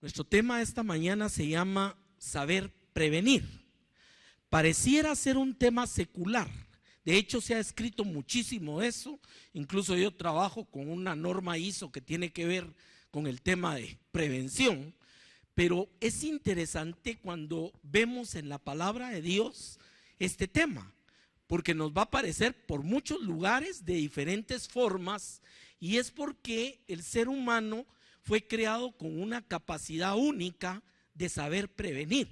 Nuestro tema esta mañana se llama saber prevenir. Pareciera ser un tema secular. De hecho, se ha escrito muchísimo eso. Incluso yo trabajo con una norma ISO que tiene que ver con el tema de prevención. Pero es interesante cuando vemos en la palabra de Dios este tema, porque nos va a aparecer por muchos lugares de diferentes formas, y es porque el ser humano fue creado con una capacidad única de saber prevenir.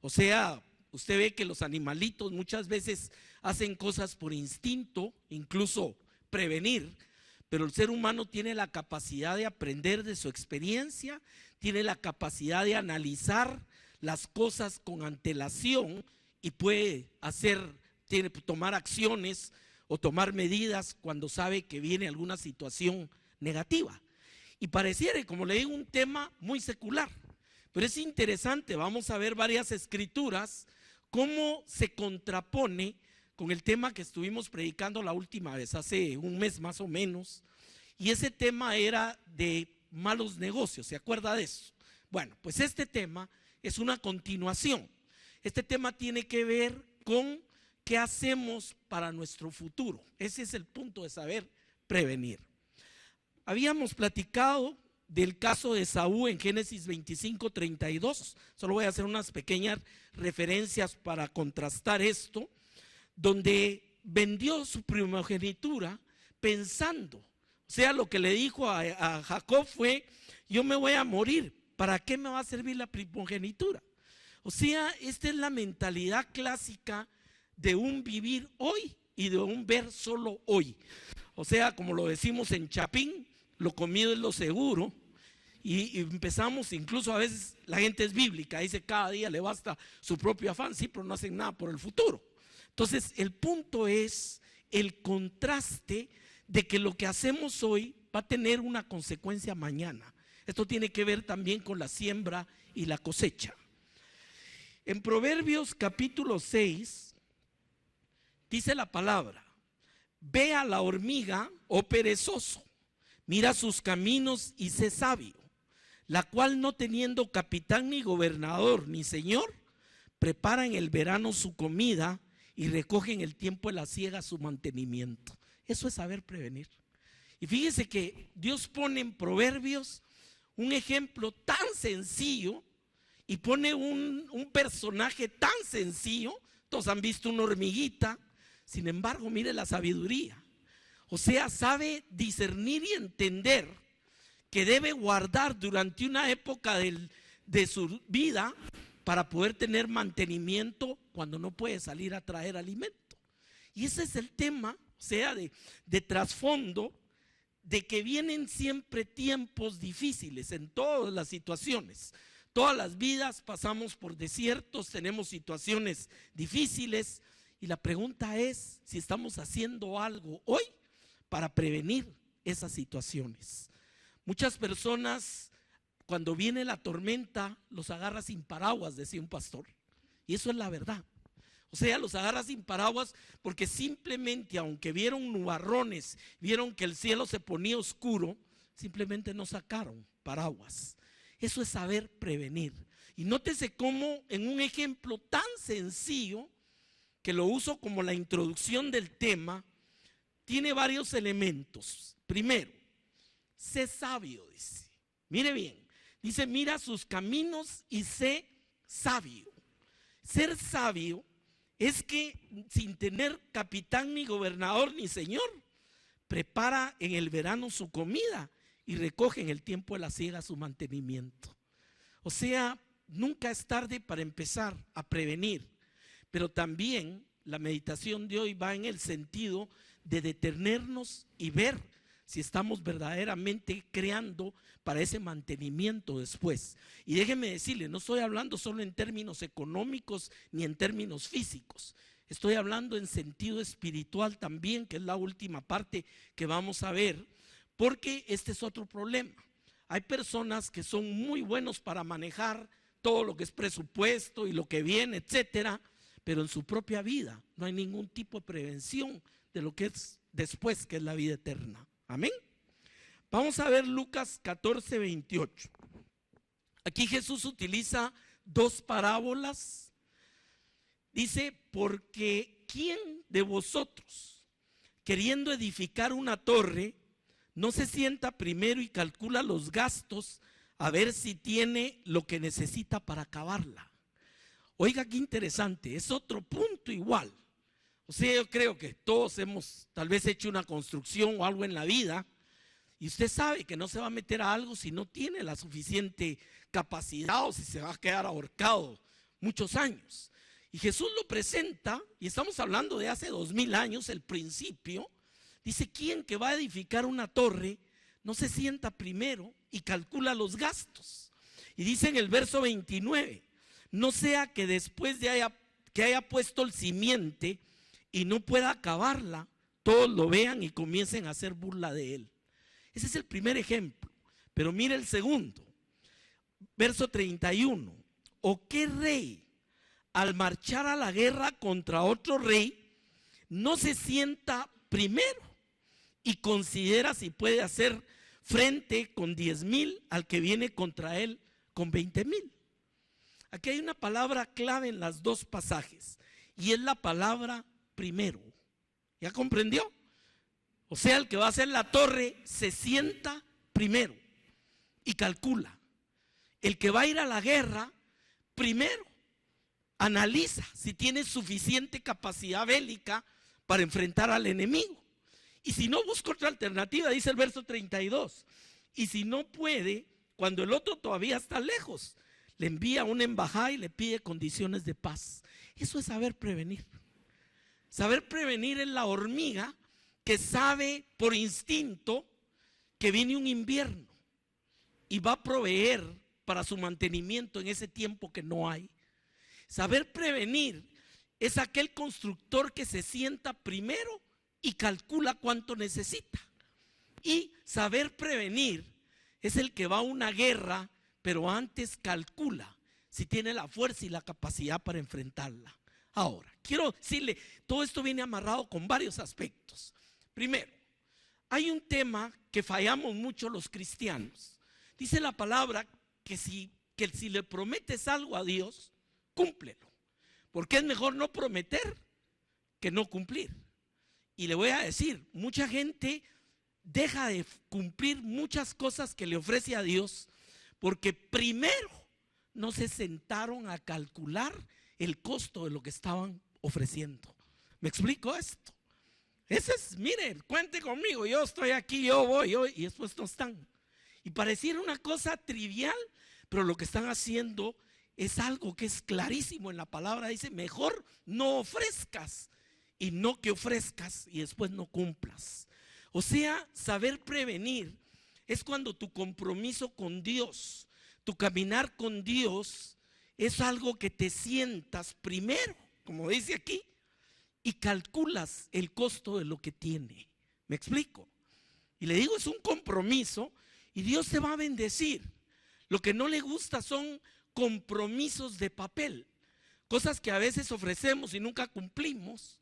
O sea, usted ve que los animalitos muchas veces hacen cosas por instinto, incluso prevenir, pero el ser humano tiene la capacidad de aprender de su experiencia, tiene la capacidad de analizar las cosas con antelación y puede tomar acciones o tomar medidas cuando sabe que viene alguna situación negativa. Y pareciera, como le digo, un tema muy secular, pero es interesante. Vamos a ver varias escrituras, cómo se contrapone con el tema que estuvimos predicando la última vez, hace un mes más o menos, y ese tema era de malos negocios. ¿Se acuerda de eso? Bueno, pues este tema es una continuación. Este tema tiene que ver con qué hacemos para nuestro futuro. Ese es el punto de saber prevenir. Habíamos platicado del caso de Esaú en Génesis 25:32. Solo voy a hacer unas pequeñas referencias para contrastar esto, donde vendió su primogenitura pensando, o sea, lo que le dijo a Jacob fue: yo me voy a morir, ¿para qué me va a servir la primogenitura? O sea, esta es la mentalidad clásica de un vivir hoy y de un ver solo hoy. O sea, como lo decimos en Chapín, lo comido es lo seguro. Y empezamos, incluso a veces la gente es bíblica, dice cada día le basta su propio afán, sí, pero no hacen nada por el futuro. Entonces el punto es el contraste de que lo que hacemos hoy va a tener una consecuencia mañana. Esto tiene que ver también con la siembra y la cosecha. En Proverbios capítulo 6 dice la palabra: ve a la hormiga, oh perezoso, mira sus caminos y sé sabio, la cual no teniendo capitán ni gobernador ni señor, prepara en el verano su comida y recoge en el tiempo de la siega su mantenimiento. Eso es saber prevenir. Y fíjese que Dios pone en Proverbios un ejemplo tan sencillo y pone un personaje tan sencillo. Todos han visto una hormiguita, sin embargo, mire la sabiduría. O sea, sabe discernir y entender que debe guardar durante una época de su vida para poder tener mantenimiento cuando no puede salir a traer alimento. Y ese es el tema, o sea, de trasfondo, de que vienen siempre tiempos difíciles en todas las situaciones. Todas las vidas pasamos por desiertos, tenemos situaciones difíciles, y la pregunta es si estamos haciendo algo hoy para prevenir esas situaciones. Muchas personas, cuando viene la tormenta, los agarra sin paraguas, decía un pastor, y eso es la verdad. O sea, los agarra sin paraguas porque simplemente, aunque vieron nubarrones, vieron que el cielo se ponía oscuro, simplemente no sacaron paraguas. Eso es saber prevenir. Y nótese cómo en un ejemplo tan sencillo, que lo uso como la introducción del tema, tiene varios elementos. Primero, sé sabio, dice. Mire bien, dice: mira sus caminos y sé sabio. Ser sabio es que sin tener capitán ni gobernador ni señor, prepara en el verano su comida y recoge en el tiempo de la siega su mantenimiento. O sea, nunca es tarde para empezar a prevenir, pero también la meditación de hoy va en el sentido de detenernos y ver si estamos verdaderamente creando para ese mantenimiento después. Y déjeme decirle, no estoy hablando solo en términos económicos ni en términos físicos. Estoy hablando en sentido espiritual también, que es la última parte que vamos a ver, porque este es otro problema. Hay personas que son muy buenos para manejar todo lo que es presupuesto y lo que viene, etcétera, pero en su propia vida no hay ningún tipo de prevención de lo que es después, que es la vida eterna. Amén. Vamos a ver Lucas 14:28. Aquí Jesús utiliza dos parábolas. Dice, porque ¿quién de vosotros, queriendo edificar una torre, no se sienta primero y calcula los gastos a ver si tiene lo que necesita para acabarla? Oiga, qué interesante, es otro punto igual. O sea, yo creo que todos hemos tal vez hecho una construcción o algo en la vida, y usted sabe que no se va a meter a algo si no tiene la suficiente capacidad o si se va a quedar ahorcado muchos años. Y Jesús lo presenta, y estamos hablando de hace 2000 años, el principio. Dice, ¿quién que va a edificar una torre no se sienta primero y calcula los gastos? Y dice en el verso 29, no sea que después de que haya puesto el simiente y no pueda acabarla, todos lo vean y comiencen a hacer burla de él. Ese es el primer ejemplo. Pero mire el segundo, verso 31. ¿O qué rey, al marchar a la guerra contra otro rey, no se sienta primero y considera si puede hacer frente con 10,000 al que viene contra él con 20,000? Aquí hay una palabra clave en los dos pasajes, y es la palabra primero. ¿Ya comprendió? O sea, el que va a hacer la torre se sienta primero y calcula. El que va a ir a la guerra primero analiza si tiene suficiente capacidad bélica para enfrentar al enemigo. Y si no, busca otra alternativa, dice el verso 32. Y si no puede, cuando el otro todavía está lejos, le envía una embajada y le pide condiciones de paz. Eso es saber prevenir. Saber prevenir es la hormiga que sabe por instinto que viene un invierno y va a proveer para su mantenimiento en ese tiempo que no hay. Saber prevenir es aquel constructor que se sienta primero y calcula cuánto necesita. Y saber prevenir es el que va a una guerra, pero antes calcula si tiene la fuerza y la capacidad para enfrentarla. Ahora, quiero decirle, todo esto viene amarrado con varios aspectos. Primero, hay un tema que fallamos mucho los cristianos. Dice la palabra que si le prometes algo a Dios, cúmplelo. Porque es mejor no prometer que no cumplir. Y le voy a decir, mucha gente deja de cumplir muchas cosas que le ofrece a Dios porque primero no se sentaron a calcular el costo de lo que estaban ofreciendo. ¿Me explico esto? Ese es, mire, cuente conmigo, yo estoy aquí, yo voy, y después no están. Y pareciera una cosa trivial, pero lo que están haciendo es algo que es clarísimo en la palabra. Dice, mejor no ofrezcas y no que ofrezcas y después no cumplas. O sea, saber prevenir es cuando tu compromiso con Dios, tu caminar con Dios, es algo que te sientas primero, como dice aquí, y calculas el costo de lo que tiene. ¿Me explico? Y le digo, es un compromiso y Dios te va a bendecir. Lo que no le gusta son compromisos de papel, cosas que a veces ofrecemos y nunca cumplimos.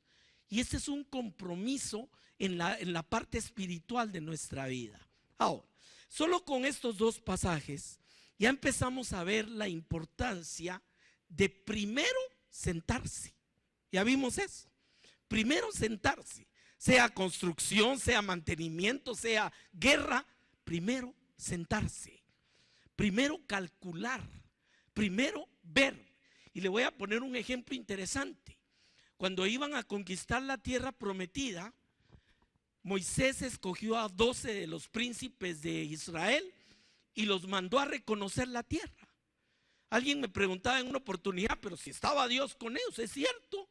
Y este es un compromiso en la parte espiritual de nuestra vida. Ahora, solo con estos dos pasajes ya empezamos a ver la importancia de primero sentarse. Ya vimos eso. Primero sentarse, sea construcción, sea mantenimiento, sea guerra, primero sentarse, primero calcular, primero ver. Y le voy a poner un ejemplo interesante. Cuando iban a conquistar la tierra prometida, Moisés escogió a 12 de los príncipes de Israel y los mandó a reconocer la tierra. Alguien me preguntaba en una oportunidad, pero si estaba Dios con ellos, es cierto.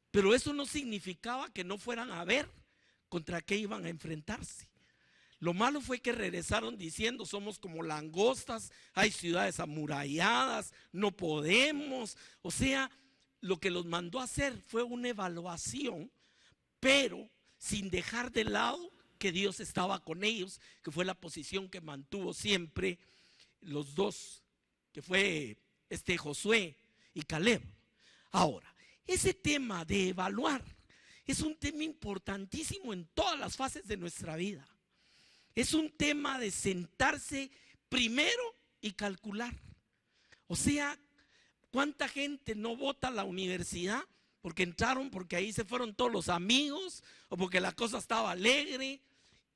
Pero eso no significaba que no fueran a ver contra qué iban a enfrentarse. Lo malo fue que regresaron diciendo, somos como langostas, hay ciudades amuralladas, no podemos. O sea, lo que los mandó a hacer fue una evaluación, pero sin dejar de lado que Dios estaba con ellos, que fue la posición que mantuvo siempre los dos, que fue Josué y Caleb. Ahora, ese tema de evaluar es un tema importantísimo en todas las fases de nuestra vida. Es un tema de sentarse primero y calcular. O sea, ¿cuánta gente no vota a la universidad porque entraron, porque ahí se fueron todos los amigos o porque la cosa estaba alegre?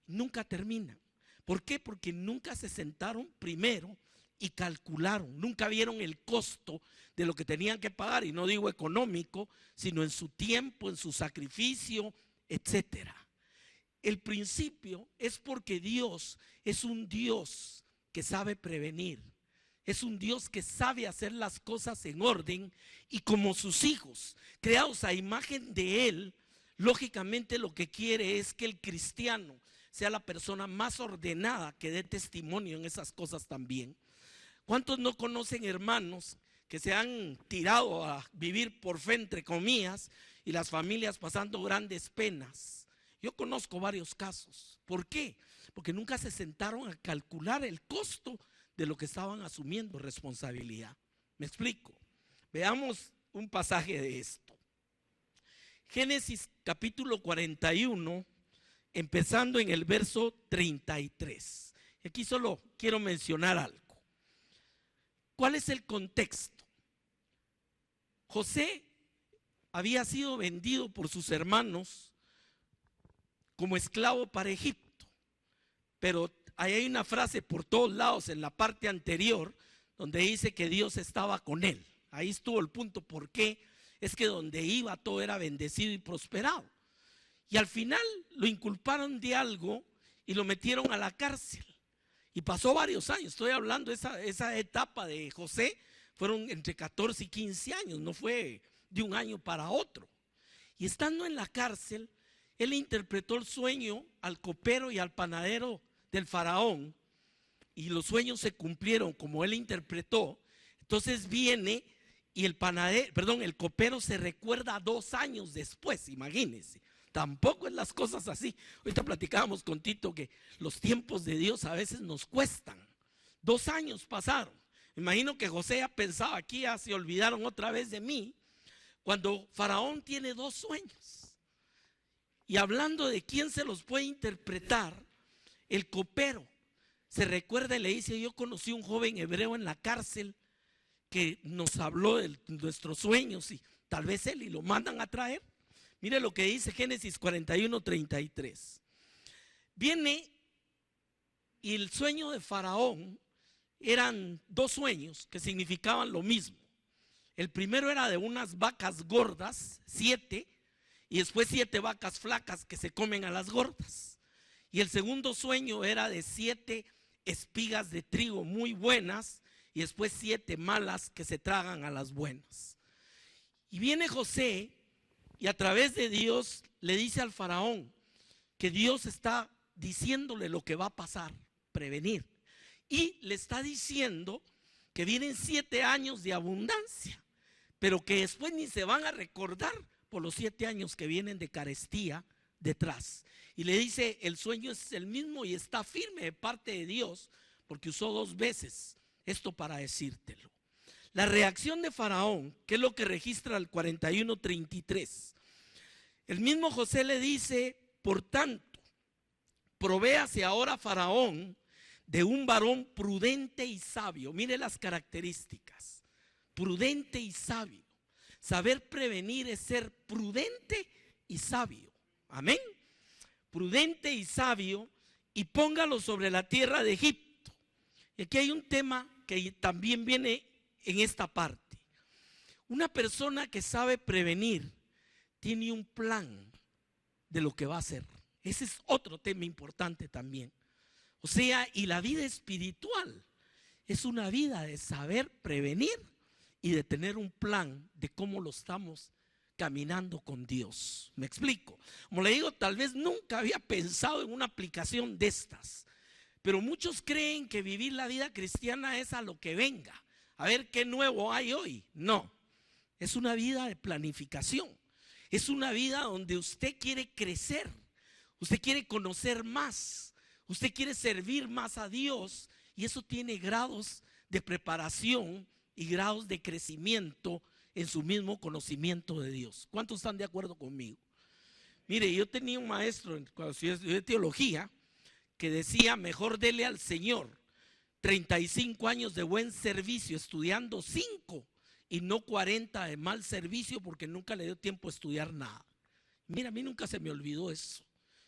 Nunca terminan. ¿Por qué? Porque nunca se sentaron primero y calcularon, nunca vieron el costo de lo que tenían que pagar, y no digo económico, sino en su tiempo, en su sacrificio, etcétera. El principio es porque Dios es un Dios que sabe prevenir, es un Dios que sabe hacer las cosas en orden, y como sus hijos, creados a imagen de Él, lógicamente lo que quiere es que el cristiano sea la persona más ordenada, que dé testimonio en esas cosas también. ¿Cuántos no conocen hermanos que se han tirado a vivir por fe, entre comillas, y las familias pasando grandes penas? Yo conozco varios casos. ¿Por qué? Porque nunca se sentaron a calcular el costo de lo que estaban asumiendo responsabilidad. ¿Me explico? Veamos un pasaje de esto. Génesis capítulo 41, empezando en el verso 33. Aquí solo quiero mencionar algo. ¿Cuál es el contexto? José había sido vendido por sus hermanos como esclavo para Egipto, pero ahí hay una frase por todos lados en la parte anterior donde dice que Dios estaba con él. Ahí estuvo el punto. ¿Por qué? Es que donde iba todo era bendecido y prosperado. Y al final lo inculparon de algo y lo metieron a la cárcel. Y pasó varios años. Estoy hablando de esa etapa de José, fueron entre 14 y 15 años, no fue de un año para otro. Y estando en la cárcel, él interpretó el sueño al copero y al panadero del faraón, y los sueños se cumplieron como él interpretó. Entonces viene y el copero se recuerda 2 años después, imagínense. Tampoco es las cosas así. Ahorita platicábamos con Tito que los tiempos de Dios a veces nos cuestan. 2 años pasaron. Me imagino que José ya pensaba, aquí ya se olvidaron otra vez de mí, cuando Faraón tiene 2 sueños. Y hablando de quién se los puede interpretar, el copero se recuerda y le dice: yo conocí un joven hebreo en la cárcel que nos habló de nuestros sueños, y tal vez él, y lo mandan a traer. Mire lo que dice Génesis 41:33. Viene, y el sueño de Faraón eran 2 sueños que significaban lo mismo. El primero era de unas vacas gordas, 7, y después 7 vacas flacas que se comen a las gordas. Y el segundo sueño era de 7 espigas de trigo muy buenas, y después 7 malas que se tragan a las buenas. Y viene José, y a través de Dios le dice al faraón que Dios está diciéndole lo que va a pasar, prevenir. Y le está diciendo que vienen 7 años de abundancia, pero que después ni se van a recordar por los 7 años que vienen de carestía detrás. Y le dice: el sueño es el mismo y está firme de parte de Dios, porque usó 2 veces esto para decírtelo. La reacción de Faraón, que es lo que registra el 41:33. El mismo José le dice: por tanto, provéase ahora Faraón de un varón prudente y sabio. Mire las características: prudente y sabio. Saber prevenir es ser prudente y sabio. Amén. Prudente y sabio, y póngalo sobre la tierra de Egipto. Y aquí hay un tema que también viene en esta parte. Una persona que sabe prevenir tiene un plan de lo que va a hacer. Ese es otro tema importante también. O sea, y la vida espiritual es una vida de saber prevenir y de tener un plan de cómo lo estamos caminando con Dios. ¿Me explico? Como le digo, tal vez nunca había pensado en una aplicación de estas, pero muchos creen que vivir la vida cristiana es a lo que venga, a ver qué nuevo hay hoy. No, es una vida de planificación. Es una vida donde usted quiere crecer, usted quiere conocer más, usted quiere servir más a Dios, y eso tiene grados de preparación y grados de crecimiento en su mismo conocimiento de Dios. ¿Cuántos están de acuerdo conmigo? Mire, yo tenía un maestro cuando estudié teología que decía: mejor dele al Señor 35 años de buen servicio, estudiando 5 y no 40 de mal servicio porque nunca le dio tiempo a estudiar nada. Mira, a mí nunca se me olvidó eso.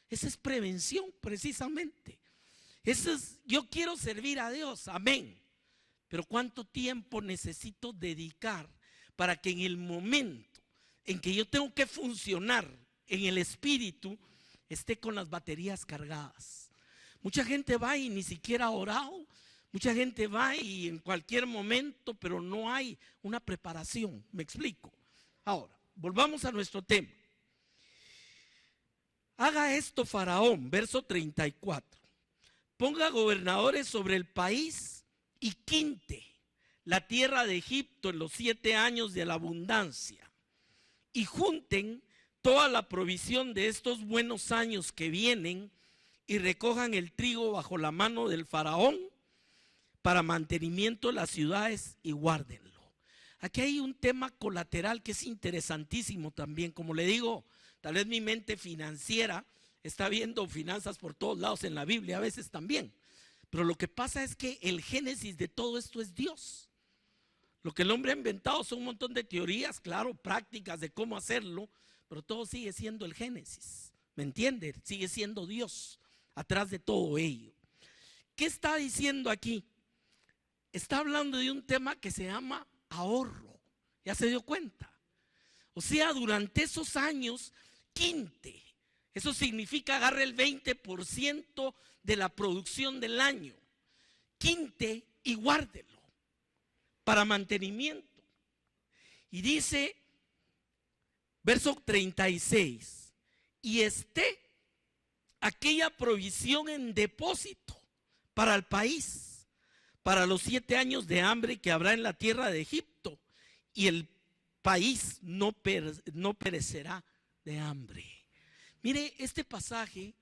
Esa es prevención precisamente. Yo quiero servir a Dios, amén. Pero ¿cuánto tiempo necesito dedicar para que en el momento en que yo tengo que funcionar en el espíritu, esté con las baterías cargadas? Mucha gente va y ni siquiera ha orado. Mucha gente va y en cualquier momento, pero no hay una preparación. ¿Me explico? Ahora, volvamos a nuestro tema. Haga esto Faraón, verso 34. Ponga gobernadores sobre el país y quinte la tierra de Egipto en los 7 años de la abundancia. Y junten toda la provisión de estos buenos años que vienen y recojan el trigo bajo la mano del Faraón para mantenimiento de las ciudades y guárdenlo. Aquí hay un tema colateral que es interesantísimo también. Como le digo, tal vez mi mente financiera está viendo finanzas por todos lados en la Biblia, a veces también. Pero lo que pasa es que el génesis de todo esto es Dios. Lo que el hombre ha inventado son un montón de teorías, claro, prácticas de cómo hacerlo, pero todo sigue siendo el génesis. ¿Me entiende? Sigue siendo Dios atrás de todo ello. ¿Qué está diciendo aquí? Está hablando de un tema que se llama ahorro. ¿Ya se dio cuenta? O sea, durante esos años, quinte. Eso significa agarre el 20% de la producción del año. Quinte y guárdelo para mantenimiento. Y dice, verso 36, y esté aquella provisión en depósito para el país, para los 7 años de hambre que habrá en la tierra de Egipto, y el país no perecerá de hambre. Mire, este pasaje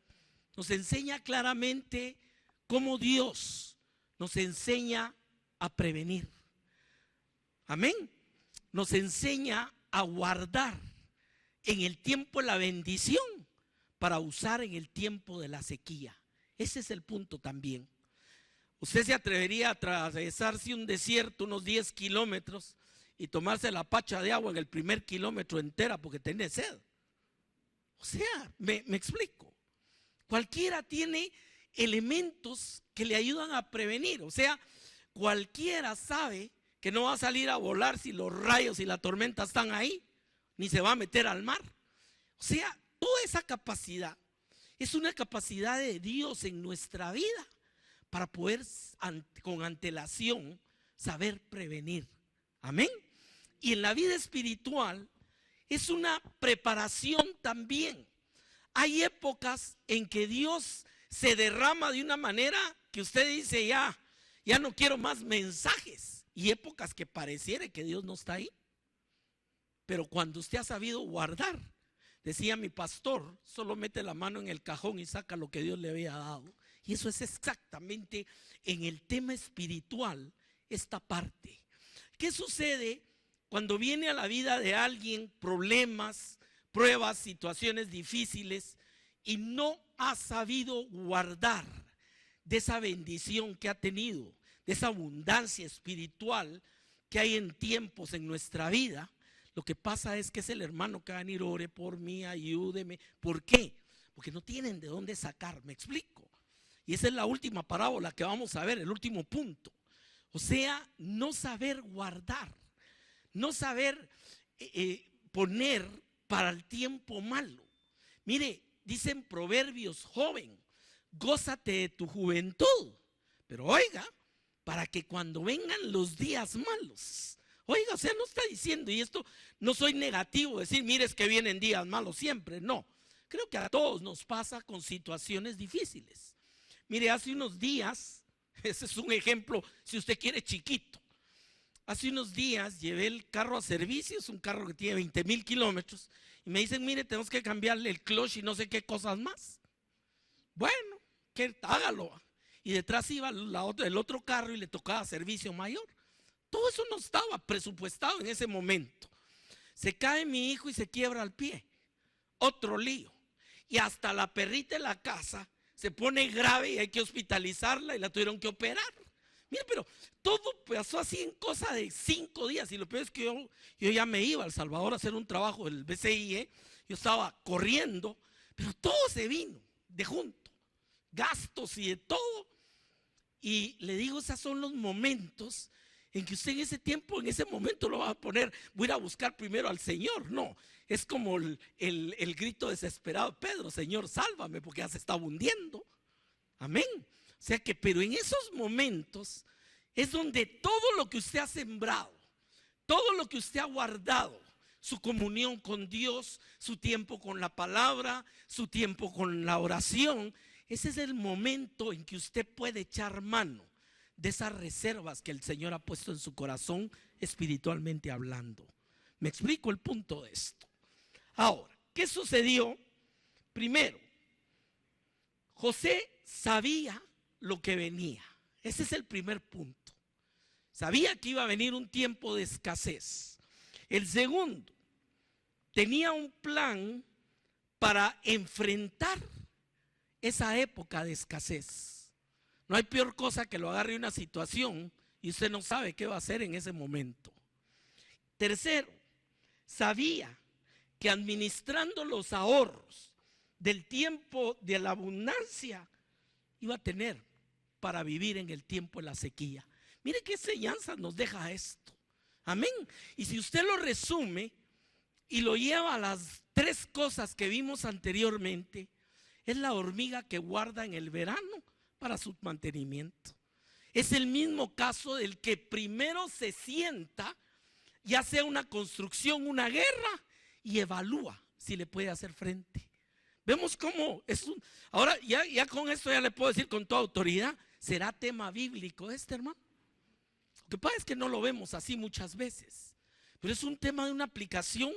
nos enseña claramente cómo Dios nos enseña a prevenir. Amén. Nos enseña a guardar en el tiempo de la bendición para usar en el tiempo de la sequía. Ese es el punto también. Usted se atrevería a atravesarse un desierto unos 10 kilómetros y tomarse la pacha de agua en el primer kilómetro entera porque tiene sed. O sea, me explico. Cualquiera tiene elementos que le ayudan a prevenir. O sea, cualquiera sabe que no va a salir a volar si los rayos y la tormenta están ahí, ni se va a meter al mar. O sea, toda esa capacidad es una capacidad de Dios en nuestra vida para poder con antelación saber prevenir. Amén. Y en la vida espiritual es una preparación también. Hay épocas en que Dios se derrama de una manera que usted dice ya no quiero más mensajes, y épocas que pareciera que Dios no está ahí. Pero cuando usted ha sabido guardar, decía mi pastor, solo mete la mano en el cajón y saca lo que Dios le había dado. Y eso es exactamente en el tema espiritual esta parte. ¿Qué sucede cuando viene a la vida de alguien problemas, pruebas, situaciones difíciles y no ha sabido guardar de esa bendición que ha tenido, de esa abundancia espiritual que hay en tiempos en nuestra vida? Lo que pasa es que es el hermano que va a venir, ore por mí, ayúdeme. ¿Por qué? Porque no tienen de dónde sacar, me explico. Y esa es la última parábola que vamos a ver, el último punto. O sea, no saber guardar, no saber poner para el tiempo malo. Mire, dicen Proverbios, joven, gózate de tu juventud. Pero oiga, para que cuando vengan los días malos. Oiga, o sea, no está diciendo, y esto no soy negativo, decir, mire, es que vienen días malos siempre. No, creo que a todos nos pasa con situaciones difíciles. Mire, hace unos días, ese es un ejemplo, si usted quiere, chiquito. Hace unos días llevé el carro a servicio, es un carro que tiene 20,000 kilómetros, y me dicen, mire, tenemos que cambiarle el clutch y no sé qué cosas más. Bueno, que hágalo. Y detrás iba el otro carro y le tocaba servicio mayor. Todo eso no estaba presupuestado en ese momento. Se cae mi hijo y se quiebra el pie. Otro lío. Y hasta la perrita en la casa se pone grave y hay que hospitalizarla y la tuvieron que operar. Mira, pero todo pasó así en cosa de 5 días. Y lo peor es que yo ya me iba a El Salvador a hacer un trabajo del BCI. Yo estaba corriendo, pero todo se vino de junto, gastos y de todo. Y le digo, esos son los momentos en que usted en ese tiempo, en ese momento lo va a poner, voy a ir a buscar primero al Señor. No, es como el grito desesperado, Pedro, Señor, sálvame, porque ya se está hundiendo. Amén. O sea que, pero en esos momentos es donde todo lo que usted ha sembrado, todo lo que usted ha guardado, su comunión con Dios, su tiempo con la palabra, su tiempo con la oración, ese es el momento en que usted puede echar mano de esas reservas que el Señor ha puesto en su corazón, espiritualmente hablando. Me explico el punto de esto. Ahora, ¿qué sucedió? Primero, José sabía lo que venía. Ese es el primer punto. Sabía que iba a venir un tiempo de escasez. El segundo, tenía un plan para enfrentar esa época de escasez. No hay peor cosa que lo agarre una situación y usted no sabe qué va a hacer en ese momento. Tercero, sabía que administrando los ahorros del tiempo de la abundancia iba a tener para vivir en el tiempo de la sequía. Mire qué enseñanza nos deja esto. Amén. Y si usted lo resume y lo lleva a las 3 cosas que vimos anteriormente, es la hormiga que guarda en el verano para su mantenimiento. Es el mismo caso del que primero se sienta, ya sea una construcción, una guerra, y evalúa si le puede hacer frente. Vemos cómo es ahora ya con esto ya le puedo decir con toda autoridad, será tema bíblico hermano. Lo que pasa es que no lo vemos así muchas veces, pero es un tema de una aplicación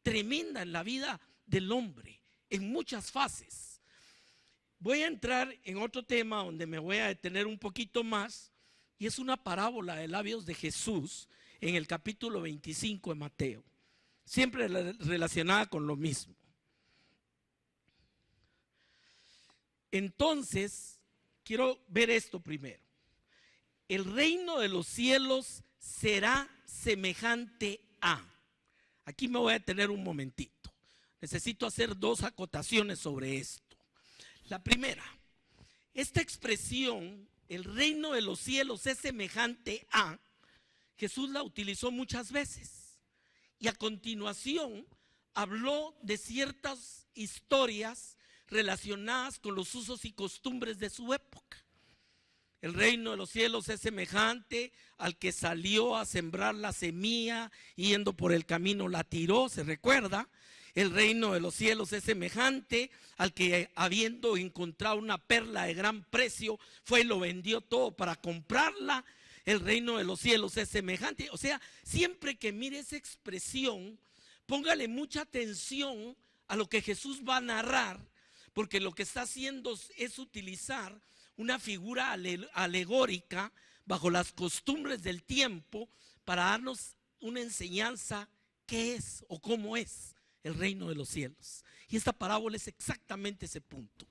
tremenda en la vida del hombre, en muchas fases. Voy a entrar en otro tema donde me voy a detener un poquito más, y es una parábola de labios de Jesús en el capítulo 25 de Mateo, siempre relacionada con lo mismo. Entonces, quiero ver esto primero. El reino de los cielos será semejante a. Aquí me voy a detener un momentito. Necesito hacer 2 acotaciones sobre esto. La primera, esta expresión, el reino de los cielos es semejante a, Jesús la utilizó muchas veces. Y a continuación habló de ciertas historias relacionadas con los usos y costumbres de su época. El reino de los cielos es semejante al que salió a sembrar la semilla, yendo por el camino la tiró, ¿se recuerda? El reino de los cielos es semejante al que, habiendo encontrado una perla de gran precio, fue y lo vendió todo para comprarla. El reino de los cielos es semejante. O sea, siempre que mire esa expresión, póngale mucha atención a lo que Jesús va a narrar, porque lo que está haciendo es utilizar una figura alegórica bajo las costumbres del tiempo para darnos una enseñanza qué es o cómo es el reino de los cielos. Y esta parábola es exactamente ese punto.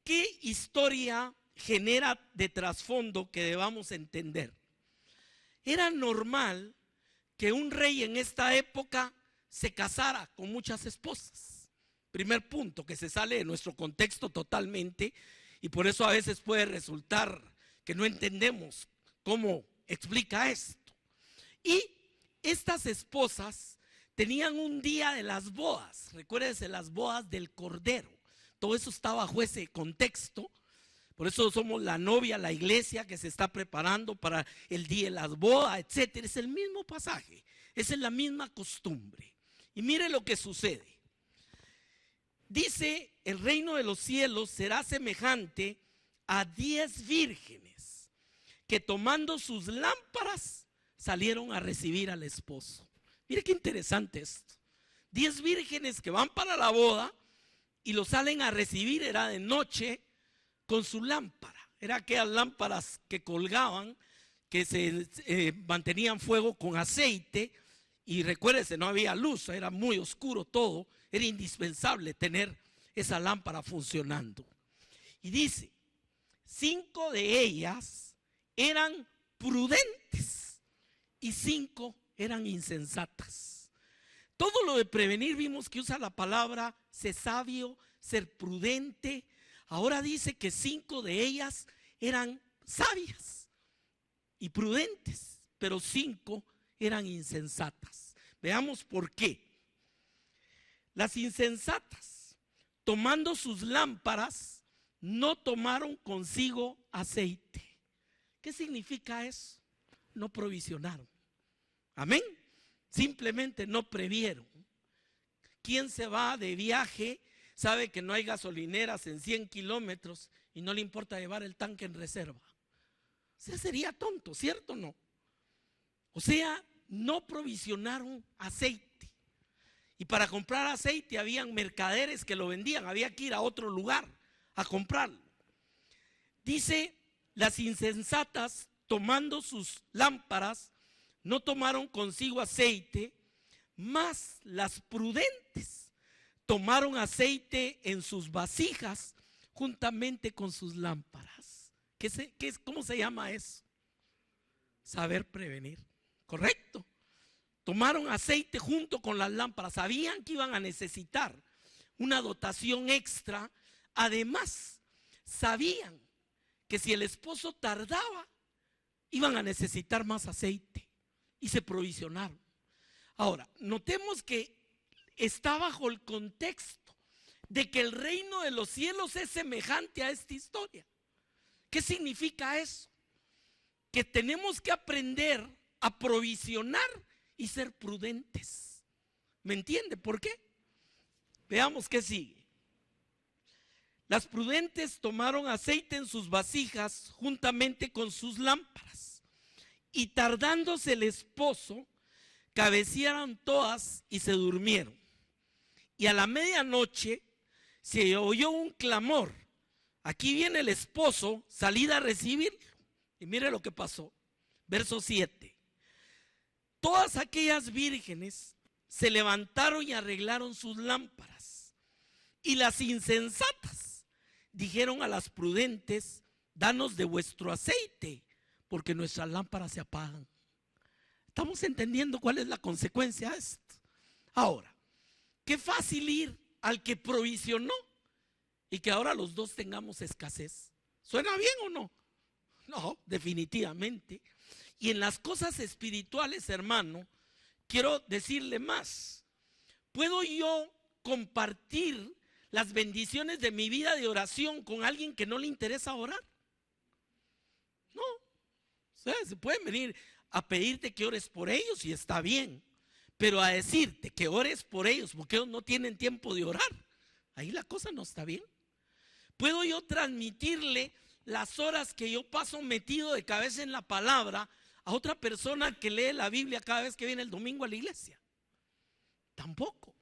¿Qué historia genera de trasfondo que debamos entender? Era normal que un rey en esta época se casara con muchas esposas. Primer punto, que se sale de nuestro contexto totalmente, y por eso a veces puede resultar que no entendemos cómo explica esto. Y estas esposas tenían un día de las bodas, recuérdense, las bodas del Cordero. Todo eso está bajo ese contexto. Por eso somos la novia, la iglesia que se está preparando para el día de las bodas, etcétera. Es el mismo pasaje, esa es la misma costumbre. Y mire lo que sucede. Dice, el reino de los cielos será semejante a 10 vírgenes que, tomando sus lámparas, salieron a recibir al esposo. Mire qué interesante esto. 10 vírgenes que van para la boda y lo salen a recibir, era de noche, con su lámpara. Era aquellas lámparas que colgaban, que se mantenían fuego con aceite. Y recuérdese, no había luz, era muy oscuro todo. Era indispensable tener esa lámpara funcionando. Y dice, 5 de ellas eran prudentes y 5 eran insensatas. Todo lo de prevenir vimos que usa la palabra ser sabio, ser prudente. Ahora dice que 5 de ellas eran sabias y prudentes, pero 5 eran insensatas. Veamos por qué. Las insensatas, tomando sus lámparas, no tomaron consigo aceite. ¿Qué significa eso? No provisionaron. Amén. Simplemente no previeron. ¿Quién se va de viaje, sabe que no hay gasolineras en 100 kilómetros y no le importa llevar el tanque en reserva? O sea, sería tonto, ¿cierto o no? O sea, no provisionaron aceite. Y para comprar aceite habían mercaderes que lo vendían, había que ir a otro lugar a comprarlo. Dice, las insensatas, tomando sus lámparas, no tomaron consigo aceite, mas las prudentes tomaron aceite en sus vasijas juntamente con sus lámparas. ¿Cómo se llama eso? Saber prevenir, ¿correcto? Tomaron aceite junto con las lámparas, sabían que iban a necesitar una dotación extra. Además, sabían que si el esposo tardaba, iban a necesitar más aceite y se provisionaron. Ahora, notemos que está bajo el contexto de que el reino de los cielos es semejante a esta historia. ¿Qué significa eso? Que tenemos que aprender a provisionar y ser prudentes. ¿Me entiende por qué? Veamos qué sigue. Las prudentes tomaron aceite en sus vasijas juntamente con sus lámparas, y tardándose el esposo, cabecearon todas y se durmieron. Y a la medianoche se oyó un clamor. Aquí viene el esposo, salida a recibirlo. Y mire lo que pasó. Verso 7. Todas aquellas vírgenes se levantaron y arreglaron sus lámparas. Y las insensatas dijeron a las prudentes: danos de vuestro aceite, porque nuestras lámparas se apagan. ¿Estamos entendiendo cuál es la consecuencia de esto? Ahora, qué fácil ir al que provisionó y que ahora los dos tengamos escasez. ¿Suena bien o no? No, definitivamente. Y en las cosas espirituales, hermano, quiero decirle más. ¿Puedo yo compartir las bendiciones de mi vida de oración con alguien que no le interesa orar? No. O sea, se pueden venir a pedirte que ores por ellos y está bien, pero a decirte que ores por ellos porque ellos no tienen tiempo de orar, ahí la cosa no está bien. ¿Puedo yo transmitirle las horas que yo paso metido de cabeza en la palabra a otra persona que lee la Biblia cada vez que viene el domingo a la iglesia? Tampoco.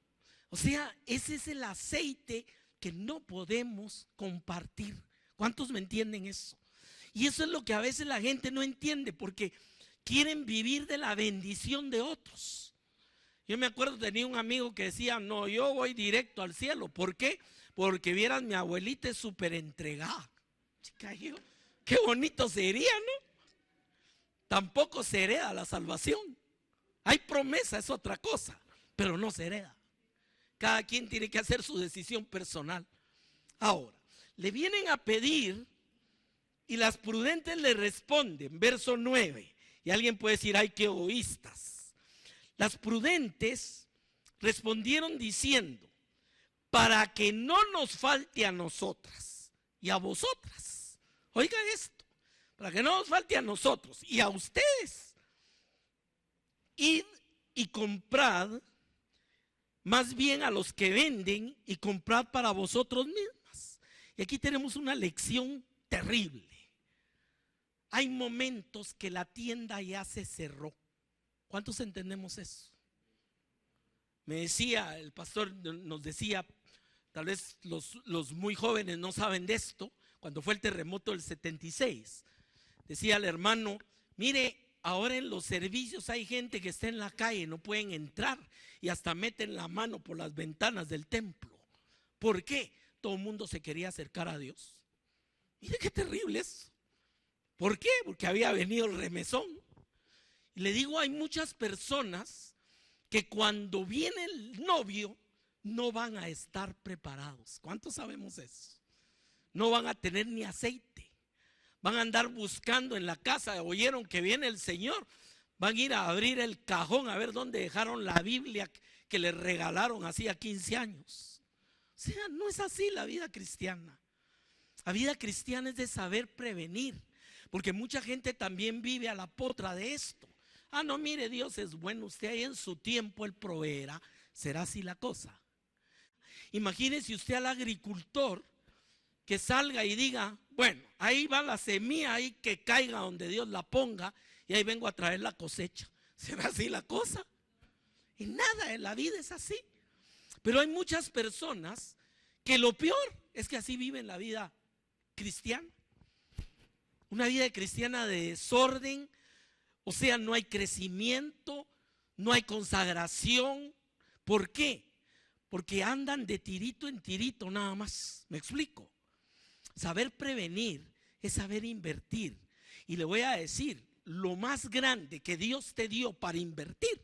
O sea, ese es el aceite que no podemos compartir. ¿Cuántos me entienden eso? Y eso es lo que a veces la gente no entiende, porque quieren vivir de la bendición de otros. Yo me acuerdo, tenía un amigo que decía: no, yo voy directo al cielo. ¿Por qué? Porque vieran, mi abuelita es súper entregada. Chica, qué bonito sería, ¿no? Tampoco se hereda la salvación. Hay promesa, es otra cosa, pero no se hereda. Cada quien tiene que hacer su decisión personal. Ahora, le vienen a pedir y las prudentes le responden, verso 9. Y alguien puede decir: ay, qué egoístas. Las prudentes respondieron diciendo: para que no nos falte a nosotras y a vosotras. Oiga esto, para que no nos falte a nosotros y a ustedes. Id y comprad, más bien a los que venden, y comprad para vosotros mismas. Y aquí tenemos una lección terrible. Hay momentos que la tienda ya se cerró. ¿Cuántos entendemos eso? Me decía, el pastor nos decía, tal vez los muy jóvenes no saben de esto, cuando fue el terremoto del 76, decía el hermano: mire, ahora en los servicios hay gente que está en la calle, no pueden entrar y hasta meten la mano por las ventanas del templo. ¿Por qué? Todo el mundo se quería acercar a Dios. Mire qué terrible es. ¿Por qué? Porque había venido el remesón. Y le digo, hay muchas personas que cuando viene el novio no van a estar preparados. ¿Cuántos sabemos eso? No van a tener ni aceite. Van a andar buscando en la casa. Oyeron que viene el Señor. Van a ir a abrir el cajón a ver dónde dejaron la Biblia que les regalaron hacía 15 años. O sea, no es así la vida cristiana. La vida cristiana es de saber prevenir. Porque mucha gente también vive a la potra de esto. Ah, no, mire, Dios es bueno. Usted ahí en su tiempo Él proveerá. ¿Será así la cosa? Imagínese usted al agricultor que salga y diga, bueno, ahí va la semilla, ahí que caiga donde Dios la ponga y ahí vengo a traer la cosecha. ¿Será así la cosa? Y nada en la vida es así. Pero hay muchas personas que lo peor es que así viven la vida cristiana. Una vida cristiana de desorden, o sea, no hay crecimiento, no hay consagración. ¿Por qué? Porque andan de tirito en tirito nada más. ¿Me explico? Saber prevenir es saber invertir. Y le voy a decir, lo más grande que Dios te dio para invertir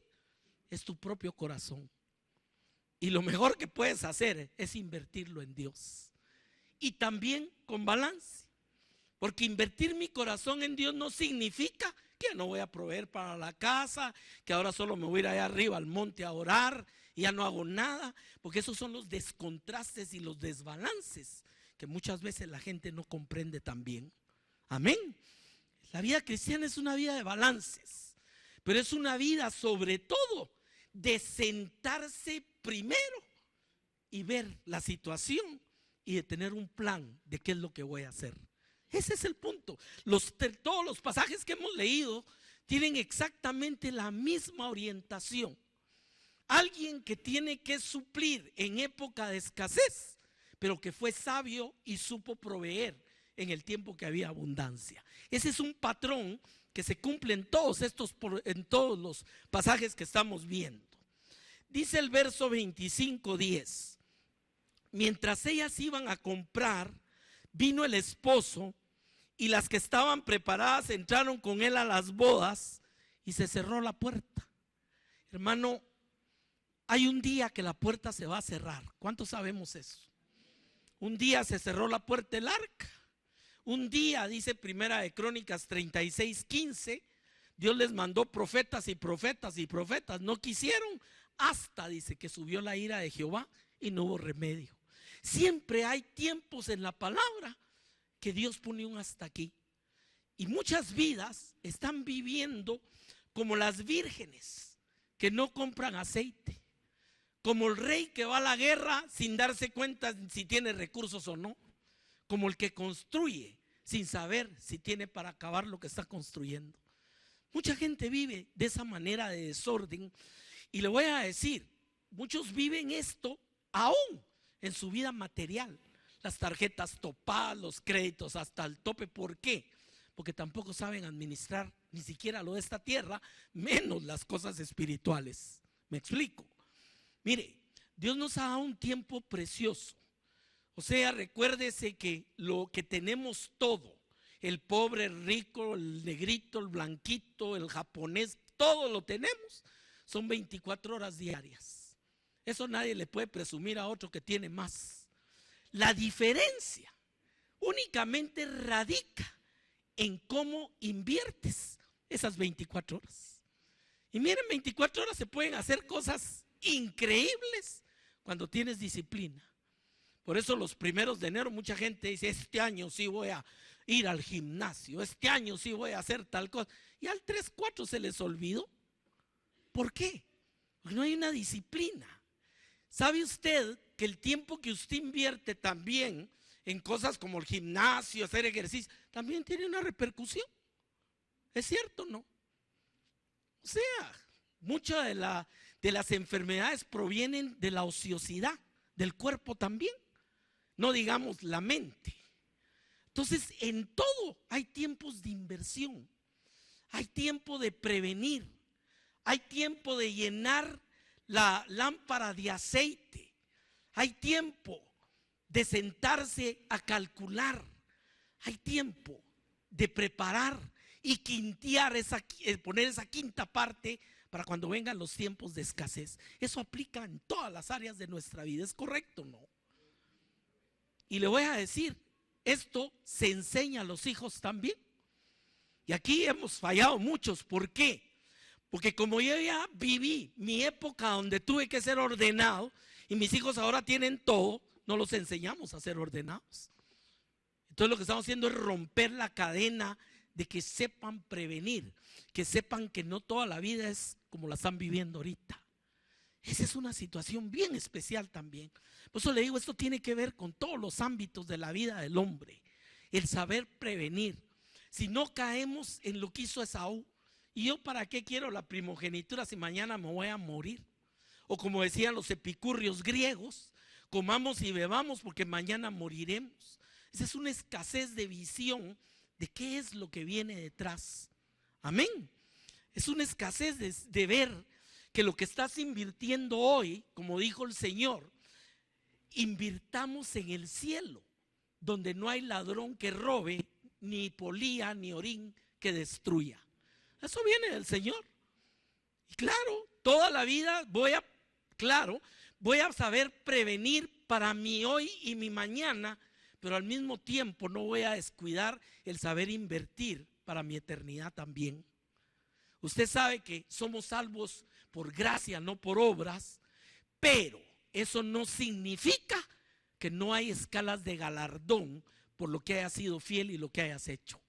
es tu propio corazón. Y lo mejor que puedes hacer es invertirlo en Dios. Y también con balance. Porque invertir mi corazón en Dios no significa que no voy a proveer para la casa, que ahora solo me voy a ir allá arriba al monte a orar y ya no hago nada. Porque esos son los descontrastes y los desbalances que muchas veces la gente no comprende tan bien. Amén. La vida cristiana es una vida de balances, pero es una vida sobre todo de sentarse primero y ver la situación y de tener un plan de qué es lo que voy a hacer. Ese es el punto. Todos los pasajes que hemos leído tienen exactamente la misma orientación. Alguien que tiene que suplir en época de escasez, pero que fue sabio y supo proveer en el tiempo que había abundancia. Ese es un patrón que se cumple en todos los pasajes que estamos viendo. Dice el verso 25:10: mientras ellas iban a comprar, vino el esposo y las que estaban preparadas entraron con él a las bodas y se cerró la puerta. Hermano, hay un día que la puerta se va a cerrar. ¿Cuántos sabemos eso? Un día se cerró la puerta del arca. Un día, dice Primera de Crónicas 36:15, Dios les mandó profetas y profetas y profetas. No quisieron, hasta dice que subió la ira de Jehová y no hubo remedio. Siempre hay tiempos en la palabra que Dios pone un hasta aquí. Y muchas vidas están viviendo como las vírgenes que no compran aceite, como el rey que va a la guerra sin darse cuenta si tiene recursos o no, como el que construye sin saber si tiene para acabar lo que está construyendo. Mucha gente vive de esa manera de desorden. Y le voy a decir, muchos viven esto aún en su vida material. Las tarjetas topadas, los créditos hasta el tope. ¿Por qué? Porque tampoco saben administrar ni siquiera lo de esta tierra, menos las cosas espirituales. ¿Me explico? Mire, Dios nos ha dado un tiempo precioso. O sea, recuérdese que lo que tenemos todo, el pobre, el rico, el negrito, el blanquito, el japonés, todo lo tenemos, son 24 horas diarias. Eso nadie le puede presumir a otro que tiene más. La diferencia únicamente radica en cómo inviertes esas 24 horas. Y miren, 24 horas se pueden hacer cosas increíbles cuando tienes disciplina. Por eso los primeros de enero mucha gente dice, este año sí voy a ir al gimnasio, este año sí voy a hacer tal cosa. Y al 3-4 se les olvidó. ¿Por qué? Porque no hay una disciplina. ¿Sabe usted que el tiempo que usted invierte también en cosas como el gimnasio, hacer ejercicio, también tiene una repercusión? ¿Es cierto o no? O sea, muchas de las enfermedades provienen de la ociosidad del cuerpo también, no digamos la mente. Entonces, en todo hay tiempos de inversión, hay tiempo de prevenir, hay tiempo de llenar la lámpara de aceite, hay tiempo de sentarse a calcular, hay tiempo de preparar y quintear poner esa quinta parte para cuando vengan los tiempos de escasez. Eso aplica en todas las áreas de nuestra vida, ¿es correcto o no? Y le voy a decir, esto se enseña a los hijos también. Y aquí hemos fallado muchos. ¿Por qué? Porque como yo ya viví mi época donde tuve que ser ordenado y mis hijos ahora tienen todo, no los enseñamos a ser ordenados. Entonces lo que estamos haciendo es romper la cadena de que sepan prevenir, que sepan que no toda la vida es como la están viviendo ahorita. Esa es una situación bien especial también. Por eso le digo, esto tiene que ver con todos los ámbitos de la vida del hombre. El saber prevenir. Si no caemos en lo que hizo Esaú, ¿y yo para qué quiero la primogenitura si mañana me voy a morir? O como decían los epicúreos griegos, comamos y bebamos porque mañana moriremos. Esa es una escasez de visión de qué es lo que viene detrás. Amén. Es una escasez de ver que lo que estás invirtiendo hoy, como dijo el Señor, invirtamos en el cielo, donde no hay ladrón que robe, ni polía, ni orín que destruya. Eso viene del Señor. Y claro, toda la vida voy a saber prevenir para mi hoy y mi mañana, pero al mismo tiempo no voy a descuidar el saber invertir para mi eternidad también. Usted sabe que somos salvos por gracia, no por obras, pero eso no significa que no hay escalas de galardón por lo que hayas sido fiel y lo que hayas hecho.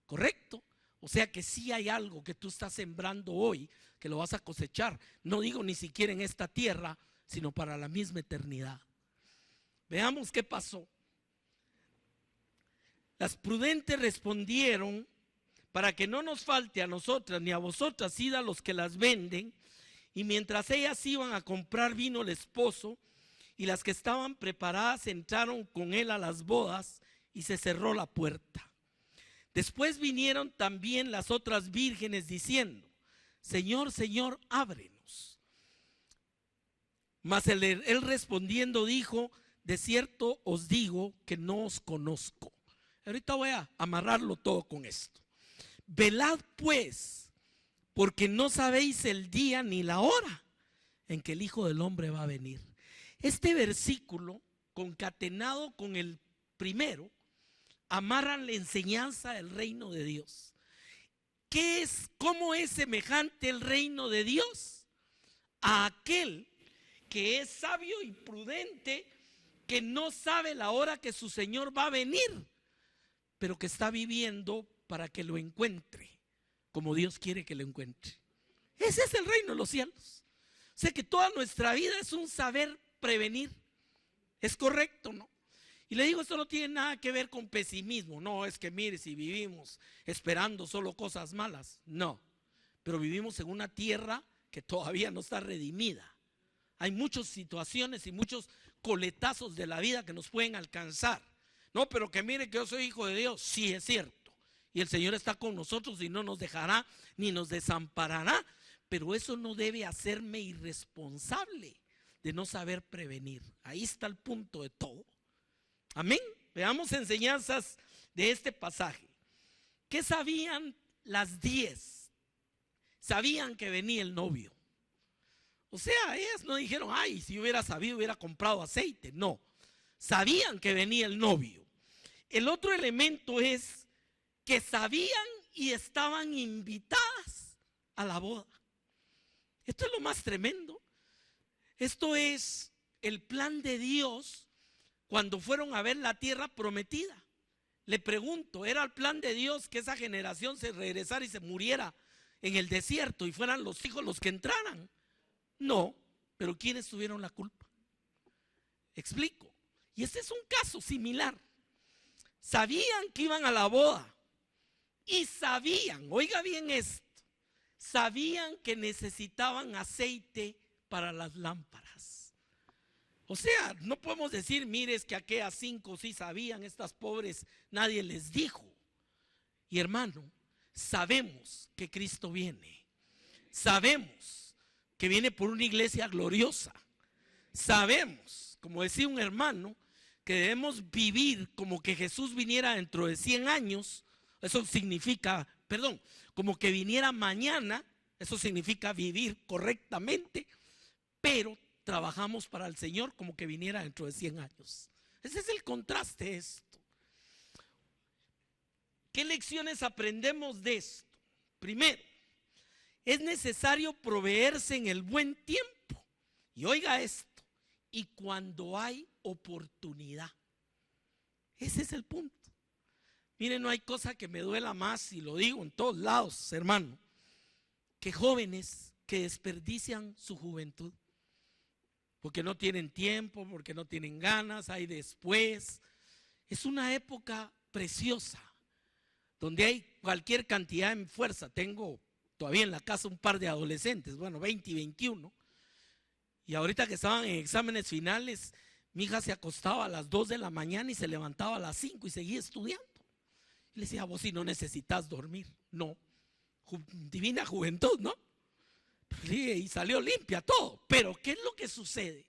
¿Correcto? O sea que sí hay algo que tú estás sembrando hoy que lo vas a cosechar. No digo ni siquiera en esta tierra, sino para la misma eternidad. Veamos qué pasó. Las prudentes respondieron: para que no nos falte a nosotras ni a vosotras, id a los que las venden. Y mientras ellas iban a comprar vino el esposo, y las que estaban preparadas entraron con él a las bodas, y se cerró la puerta. Después vinieron también las otras vírgenes diciendo: Señor, Señor, ábrenos. Mas él respondiendo dijo: de cierto os digo que no os conozco. Ahorita voy a amarrarlo todo con esto. Velad pues, porque no sabéis el día ni la hora en que el Hijo del Hombre va a venir. Este versículo, concatenado con el primero, amarran la enseñanza del reino de Dios. ¿Qué es? ¿Cómo es semejante el reino de Dios? A aquel que es sabio y prudente, que no sabe la hora que su Señor va a venir, pero que está viviendo para que lo encuentre como Dios quiere que lo encuentre. Ese es el reino de los cielos. O sea que toda nuestra vida es un saber prevenir. ¿Es correcto, no? Y le digo, esto no tiene nada que ver con pesimismo. No, es que mire, si vivimos esperando solo cosas malas. No, pero vivimos en una tierra que todavía no está redimida. Hay muchas situaciones y muchos coletazos de la vida que nos pueden alcanzar. No, pero que mire que yo soy hijo de Dios. Sí, es cierto. Y el Señor está con nosotros y no nos dejará ni nos desamparará. Pero eso no debe hacerme irresponsable de no saber prevenir. Ahí está el punto de todo. Amén. Veamos enseñanzas de este pasaje. ¿Qué sabían las 10? Sabían que venía el novio. O sea, ellas no dijeron: ay, si hubiera sabido hubiera comprado aceite. No, sabían que venía el novio. El otro elemento es que sabían y estaban invitadas a la boda. Esto es lo más tremendo. Esto es el plan de Dios cuando fueron a ver la tierra prometida. Le pregunto, ¿era el plan de Dios que esa generación se regresara y se muriera en el desierto y fueran los hijos los que entraran? No, pero ¿quiénes tuvieron la culpa? Explico. Y este es un caso similar. Sabían que iban a la boda y sabían, oiga bien esto, sabían que necesitaban aceite para las lámparas. O sea, no podemos decir: mire, es que aquellas 5 sí sabían, estas pobres nadie les dijo. Y hermano, sabemos que Cristo viene. Sabemos que viene por una iglesia gloriosa. Sabemos, como decía un hermano, que debemos vivir como que Jesús viniera dentro de 100 años. Eso significa, perdón, como que viniera mañana, eso significa vivir correctamente, pero trabajamos para el Señor como que viniera dentro de 100 años. Ese es el contraste de esto. ¿Qué lecciones aprendemos de esto? Primero, es necesario proveerse en el buen tiempo. Y oiga esto, y cuando hay oportunidad. Ese es el punto. Miren, no hay cosa que me duela más, y lo digo en todos lados, hermano, que jóvenes que desperdician su juventud. Porque no tienen tiempo, porque no tienen ganas, hay después. Es una época preciosa, donde hay cualquier cantidad de fuerza. Tengo todavía en la casa un par de adolescentes, bueno, 20 y 21. Y ahorita que estaban en exámenes finales, mi hija se acostaba a las 2 de la mañana y se levantaba a las 5 y seguía estudiando. Y le decía, vos si no necesitas dormir. No, divina juventud, ¿no? Y salió limpia todo. Pero ¿qué es lo que sucede?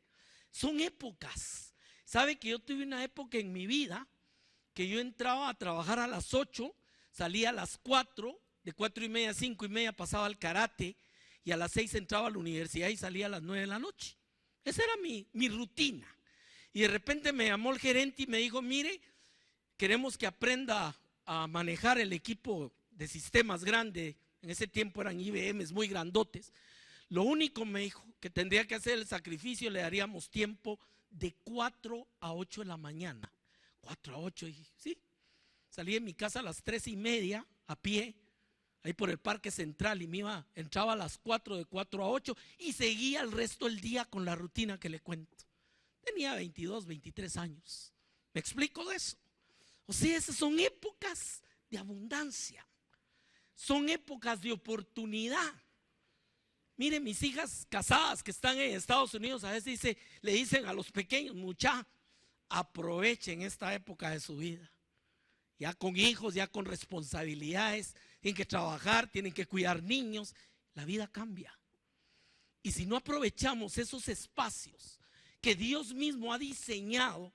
Son épocas. ¿Sabe que yo tuve una época en mi vida que yo entraba a trabajar a las 8, salía a las 4, de 4:30 a 5:30 pasaba al karate, y a las 6 entraba a la universidad y salía a las 9 de la noche? Esa era mi rutina. Y de repente me llamó el gerente y me dijo, mire, queremos que aprenda a manejar el equipo de sistemas grande. En ese tiempo eran IBMs muy grandotes. Lo único, me dijo, que tendría que hacer el sacrificio, le daríamos tiempo de 4 a 8 de la mañana. 4 a 8, y sí. Salí de mi casa a las 3:30 a pie, ahí por el Parque Central, y entraba a las 4, de 4 a 8, y seguía el resto del día con la rutina que le cuento. Tenía 22, 23 años. ¿Me explico de eso? O sea, esas son épocas de abundancia, son épocas de oportunidad. Miren, mis hijas casadas que están en Estados Unidos, a veces le dicen a los pequeños, muchachos, aprovechen esta época de su vida. Ya con hijos, ya con responsabilidades, tienen que trabajar, tienen que cuidar niños. La vida cambia. Y si no aprovechamos esos espacios que Dios mismo ha diseñado,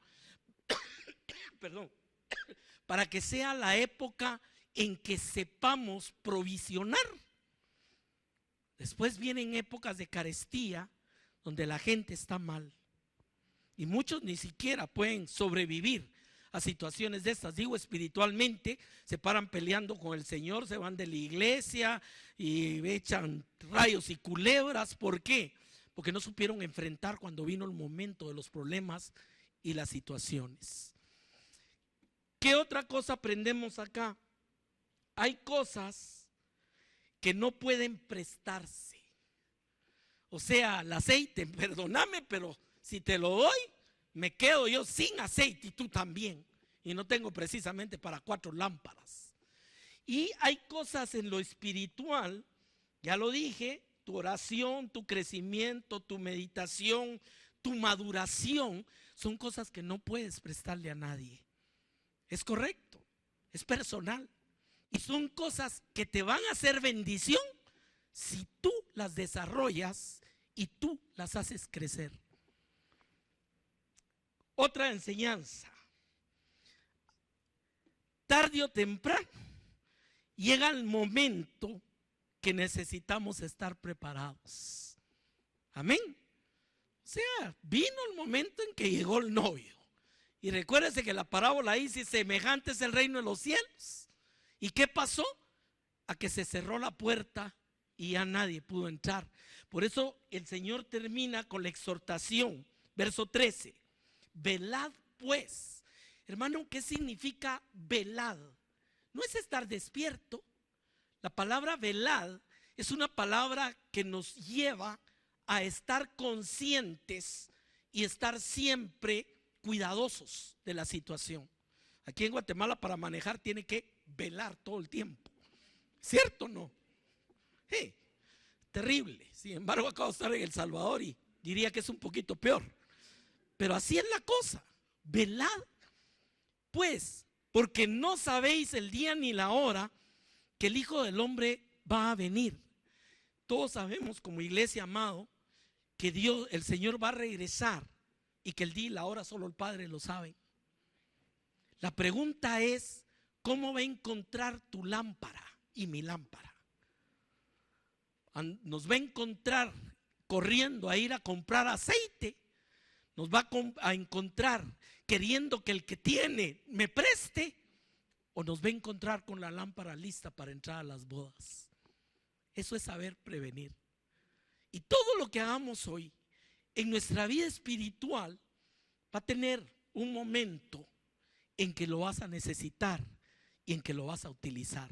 perdón, para que sea la época en que sepamos provisionar. Después vienen épocas de carestía donde la gente está mal y muchos ni siquiera pueden sobrevivir a situaciones de estas. Digo, espiritualmente se paran peleando con el Señor, se van de la iglesia y echan rayos y culebras. ¿Por qué? Porque no supieron enfrentar cuando vino el momento de los problemas y las situaciones. ¿Qué otra cosa aprendemos acá? Hay cosas que no pueden prestarse. O sea, el aceite, perdóname, pero si te lo doy, me quedo yo sin aceite y tú también. Y no tengo precisamente para 4 lámparas. Y hay cosas en lo espiritual, ya lo dije, tu oración, tu crecimiento, tu meditación, tu maduración, son cosas que no puedes prestarle a nadie. Es correcto, es personal. Y son cosas que te van a hacer bendición si tú las desarrollas y tú las haces crecer. Otra enseñanza. Tarde o temprano llega el momento que necesitamos estar preparados. Amén. O sea, vino el momento en que llegó el novio. Y recuérdese que la parábola dice, semejante es el reino de los cielos. ¿Y qué pasó? A que se cerró la puerta y ya nadie pudo entrar. Por eso el Señor termina con la exhortación, verso 13. Velad pues. Hermano, ¿qué significa velad? No es estar despierto. La palabra velad es una palabra que nos lleva a estar conscientes y estar siempre cuidadosos de la situación. Aquí en Guatemala para manejar tiene que velar todo el tiempo, ¿cierto o no? Terrible. Sin embargo, acabo de estar en El Salvador y diría que es un poquito peor, pero así es la cosa. Velad pues, porque no sabéis el día ni la hora que el Hijo del Hombre va a venir. Todos sabemos como iglesia, amado, que Dios, el Señor va a regresar y que el día y la hora solo el Padre lo sabe. La pregunta es, ¿cómo va a encontrar tu lámpara y mi lámpara? Nos va a encontrar corriendo a ir a comprar aceite, nos va a encontrar queriendo que el que tiene me preste, o nos va a encontrar con la lámpara lista para entrar a las bodas. Eso es saber prevenir. Y todo lo que hagamos hoy en nuestra vida espiritual va a tener un momento en que lo vas a necesitar y en que lo vas a utilizar,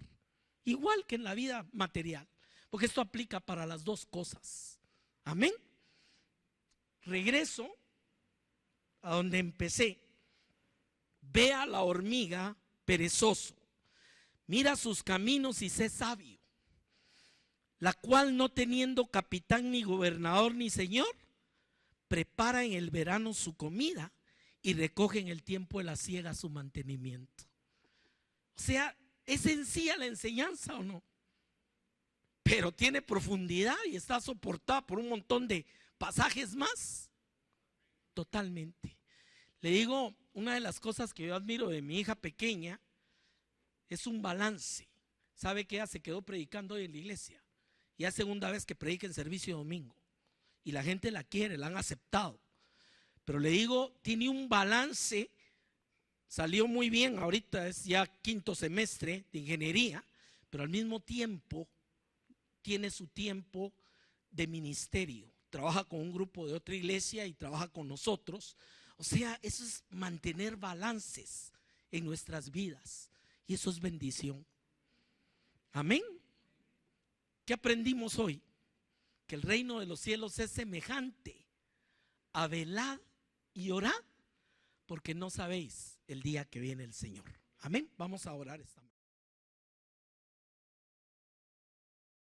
igual que en la vida material, porque esto aplica para las dos cosas. Amén. Regreso a donde empecé. Ve a la hormiga, perezoso, mira sus caminos y sé sabio, la cual, no teniendo capitán ni gobernador ni señor, prepara en el verano su comida y recoge en el tiempo de la siega su mantenimiento. O sea, ¿es sencilla la enseñanza o no? Pero tiene profundidad y está soportada por un montón de pasajes más. Totalmente. Le digo, una de las cosas que yo admiro de mi hija pequeña es un balance. Sabe que ella se quedó predicando hoy en la iglesia. Ya es segunda vez que predica en servicio de domingo. Y la gente la quiere, la han aceptado. Pero le digo, tiene un balance. Salió muy bien, ahorita es ya quinto semestre de ingeniería, pero al mismo tiempo tiene su tiempo de ministerio. Trabaja con un grupo de otra iglesia y trabaja con nosotros. O sea, eso es mantener balances en nuestras vidas. Y eso es bendición. Amén. ¿Qué aprendimos hoy? Que el reino de los cielos es semejante a velad y orad, porque no sabéis el día que viene el Señor. Amén. Vamos a orar esta mañana.